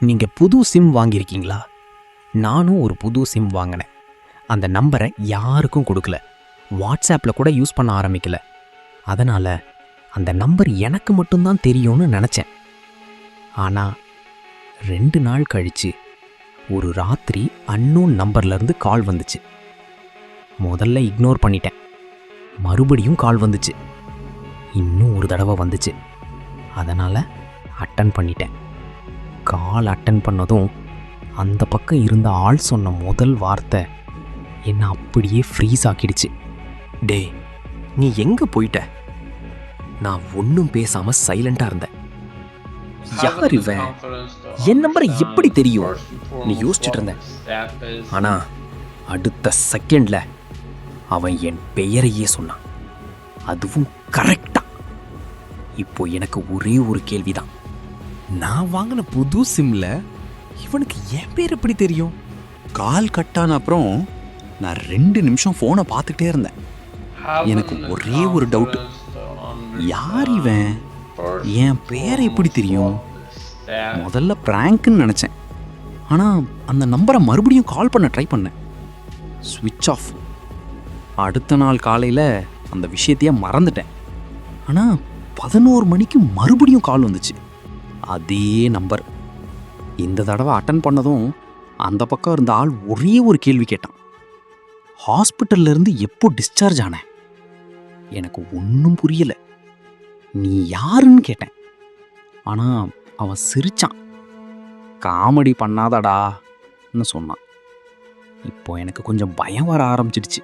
நீங்கள் புது சிம் வாங்கியிருக்கீங்களா? நானும் ஒரு புது சிம் வாங்கினேன். அந்த நம்பரை யாருக்கும் கொடுக்கல, வாட்ஸ்ஆப்பில் கூட யூஸ் பண்ண ஆரம்பிக்கல. அதனால் அந்த நம்பர் எனக்கு மட்டும்தான் தெரியும்னு நினச்சேன். ஆனால் 2 நாள் கழித்து ஒரு ராத்திரி அன்னோன் நம்பர்லேருந்து கால் வந்துச்சு. முதல்ல இக்னோர் பண்ணிட்டேன். மறுபடியும் கால் வந்துச்சு. இன்னும் ஒரு தடவை வந்துச்சு. அதனால் அட்டன் பண்ணிட்டேன். கால் அட்டன் பண்ணதும் அந்த பக்கம் இருந்த ஆள் சொன்ன முதல் வார்த்தை என்னை அப்படியே ஃப்ரீஸ் ஆக்கிடுச்சு. டே, நீ எங்க போயிட்ட? நான் ஒன்றும் பேசாம சைலண்டா இருந்தேன். யார் இவன்? என் நம்பரை எப்படி தெரியும் நீ யோசிச்சுட்டு இருந்த. ஆனா அடுத்த செகண்ட்ல அவன் என் பெயரையே சொன்னான், அதுவும் கரெக்டா. இப்போ எனக்கு ஒரே ஒரு கேள்விதான். நான் வாங்கின புது சிம்ல இவனுக்கு என் பேர் எப்படி தெரியும்? கால் கட்டான அப்புறம் நான் 2 நிமிஷம் ஃபோனை பார்த்துட்டே இருந்தேன். எனக்கு ஒரே ஒரு டவுட், யார் இவன்? என் பேரை எப்படி தெரியும்? முதல்ல பிராங்க்னு நினச்சேன். ஆனால் அந்த நம்பரை மறுபடியும் கால் பண்ண ட்ரை பண்ணேன். ஸ்விட்ச் ஆஃப். அடுத்த நாள் காலையில் அந்த விஷயத்தையே மறந்துட்டேன். ஆனால் 11 மணிக்கு மறுபடியும் கால் வந்துச்சு. அதே நம்பர். இந்த தடவை அட்டன் பண்ணதும் அந்த பக்கம் இருந்த ஆள் ஒரே ஒரு கேள்வி கேட்டான். ஹாஸ்பிட்டல்ல இருந்து எப்போ டிஸ்சார்ஜ் ஆன? எனக்கு ஒன்றும் புரியல. நீ யாருன்னு கேட்டேன். ஆனால் அவன் சிரிச்சான். காமெடி பண்ணாதடான்னு சொன்னான். இப்போ எனக்கு கொஞ்சம் பயம் வர ஆரம்பிச்சிடுச்சு.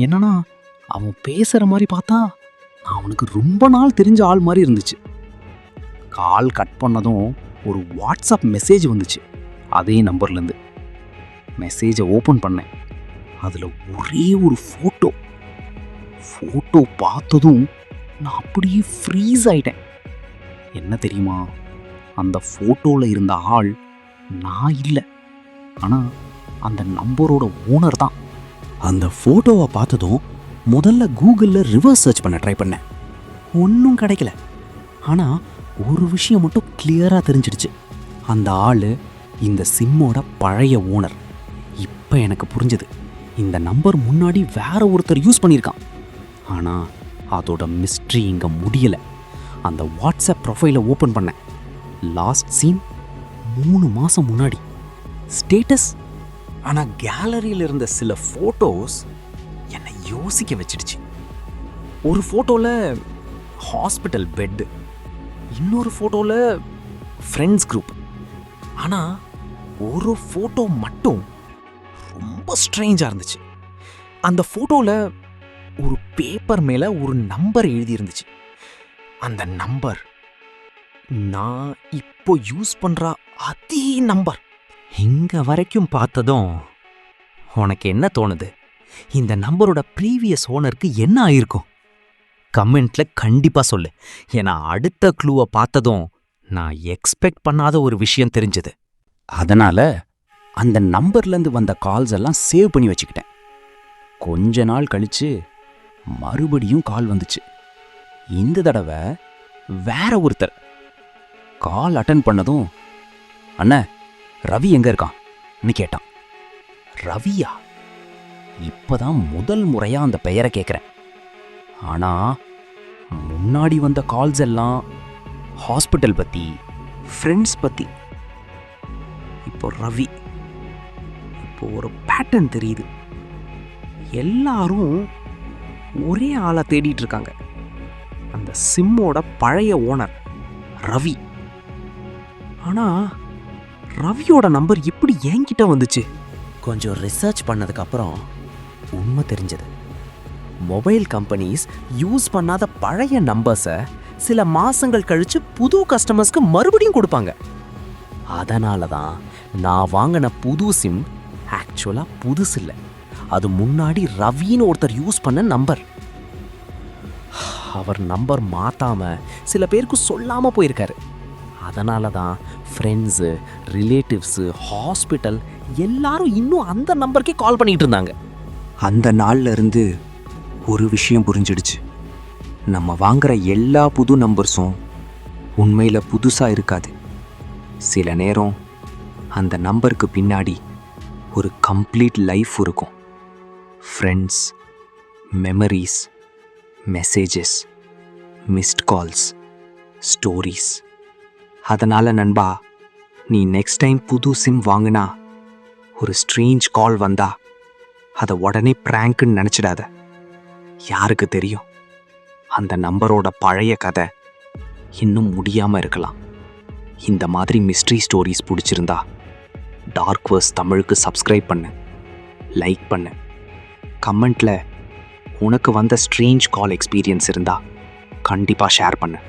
என்னன்னா அவன் பேசுகிற மாதிரி பார்த்தா நான் அவனுக்கு ரொம்ப நாள் தெரிஞ்ச ஆள் மாதிரி இருந்துச்சு. கால் கட் பண்ணதும் ஒரு வாட்ஸ்அப் மெசேஜ் வந்துச்சு அதே நம்பர்லேருந்து. மெசேஜை ஓப்பன் பண்ணேன். அதில் ஒரே ஒரு ஃபோட்டோ பார்த்ததும் நான் அப்படியே ஃப்ரீஸ் ஆயிட்டேன். என்ன தெரியுமா, அந்த ஃபோட்டோவில் இருந்த ஆள் நான் இல்லை, ஆனால் அந்த நம்பரோட ஓனர் தான். அந்த ஃபோட்டோவை பார்த்ததும் முதல்ல கூகுளில் ரிவர்ஸ் சர்ச் பண்ண ட்ரை பண்ணேன். ஒன்றும் கிடைக்கல. ஆனால் ஒரு விஷயம் மட்டும் கிளியராக தெரிஞ்சிடுச்சு. அந்த ஆள் இந்த சிம்மோட பழைய ஓனர். இப்போ எனக்கு புரிஞ்சது, இந்த நம்பர் முன்னாடி வேற ஒருத்தர் யூஸ் பண்ணியிருக்கான். ஆனால் அதோட மிஸ்ட்ரி இங்கே முடியலை. அந்த வாட்ஸ்அப் ப்ரொஃபைலை ஓப்பன் பண்ணேன். லாஸ்ட் சீன் 3 மாதம் முன்னாடி. ஸ்டேட்டஸ். ஆனால் கேலரியில் இருந்த சில ஃபோட்டோஸ் என்னை யோசிக்க வச்சிடுச்சு. ஒரு ஃபோட்டோவில் ஹாஸ்பிட்டல் பெட்டு, இன்னொரு ஃபோட்டோவில் ஃப்ரெண்ட்ஸ் குரூப். ஆனால் ஒரு ஃபோட்டோ மட்டும் ரொம்ப ஸ்ட்ரேஞ்சாக இருந்துச்சு. அந்த ஃபோட்டோவில் ஒரு பேப்பர் மேலே ஒரு நம்பர் எழுதியிருந்துச்சு. அந்த நம்பர் நான் இப்போ யூஸ் பண்ணுற அதே நம்பர். இங்கே வரைக்கும் பார்த்ததும் உனக்கு என்ன தோணுது? இந்த நம்பரோட ப்ரீவியஸ் ஓனருக்கு என்ன ஆயிருக்கும்? கமெண்ட்ல கண்டிப்பாக சொல்லு. ஏன்னா அடுத்த க்ளூவை பார்த்ததும் நான் எக்ஸ்பெக்ட் பண்ணாத ஒரு விஷயம் தெரிஞ்சது. அதனால் அந்த நம்பர்லேருந்து வந்த கால்ஸ் எல்லாம் சேவ் பண்ணி வச்சுக்கிட்டேன். கொஞ்ச நாள் கழித்து மறுபடியும் கால் வந்துச்சு. இந்த தடவை வேற ஒருத்தர். கால் அட்டன் பண்ணதும், அண்ணா ரவி எங்கே இருக்கான்னு கேட்டான். ரவியா? இப்போதான் முதல் முறையாக அந்த பெயரை கேட்குறேன். ஆனால் முன்னாடி வந்த கால்ஸ் எல்லாம் ஹாஸ்பிட்டல் பற்றி, ஃப்ரெண்ட்ஸ் பற்றி. இப்போ ரவி. இப்போ ஒரு பேட்டர்ன் தெரியுது. எல்லாரும் ஒரே ஆளை தேடிட்டு இருக்காங்க. அந்த சிம்மோட பழைய ஓனர் ரவி. ஆனால் ரவியோட நம்பர் எப்படி என்கிட்ட வந்துச்சு? கொஞ்சம் ரிசர்ச் பண்ணதுக்கப்புறம் உண்மை தெரிஞ்சது. மொபைல் கம்பெனிஸ் யூஸ் பண்ணாத பழைய நம்பர்ஸை சில மாசங்கள் கழிச்சு புது கஸ்டமர்ஸ்க்கு மறுபடியும் கொடுப்பாங்க. அதனால தான் நான் வாங்கின புது சிம் ஆக்சுவலாக புதுசு இல்லை. அது முன்னாடி ரவின்னு ஒருத்தர் யூஸ் பண்ண நம்பர். அவர் நம்பர் மாற்றாம சில பேருக்கு சொல்லாமல் போயிருக்காரு. அதனால தான் ஃப்ரெண்ட்ஸு, ரிலேட்டிவ்ஸு, ஹாஸ்பிட்டல் எல்லாரும் இன்னும் அந்த நம்பருக்கே கால் பண்ணிகிட்டு இருந்தாங்க. அந்த நாள்ல இருந்து ஒரு விஷயம் புரிஞ்சிடுச்சு. நம்ம வாங்குற எல்லா புது நம்பர்ஸும் உண்மையில் புதுசாக இருக்காது. சில நேரம் அந்த நம்பருக்கு பின்னாடி ஒரு கம்ப்ளீட் லைஃப் இருக்கும். Friends, memories, messages, missed calls, stories. அதனால் நண்பா, நீ நெக்ஸ்ட் டைம் புது சிம் வாங்கினா ஒரு ஸ்ட்ரேஞ்ச் கால் வந்தா அதை உடனே ப்ராங்க்னு நினச்சிடாத. யாருக்கு தெரியும், அந்த நம்பரோட பழைய கதை இன்னும் முடியாமல் இருக்கலாம். இந்த மாதிரி மிஸ்ட்ரி ஸ்டோரிஸ் பிடிச்சிருந்தா டார்க்வர்ஸ் தமிழுக்கு சப்ஸ்கிரைப் பண்ணு, லைக் பண்ணு, கமெண்ட்டில் உனக்கு வந்த ஸ்ட்ரேஞ்ச் கால் எக்ஸ்பீரியன்ஸ் இருந்தால் கண்டிப்பாக ஷேர் பண்ணு.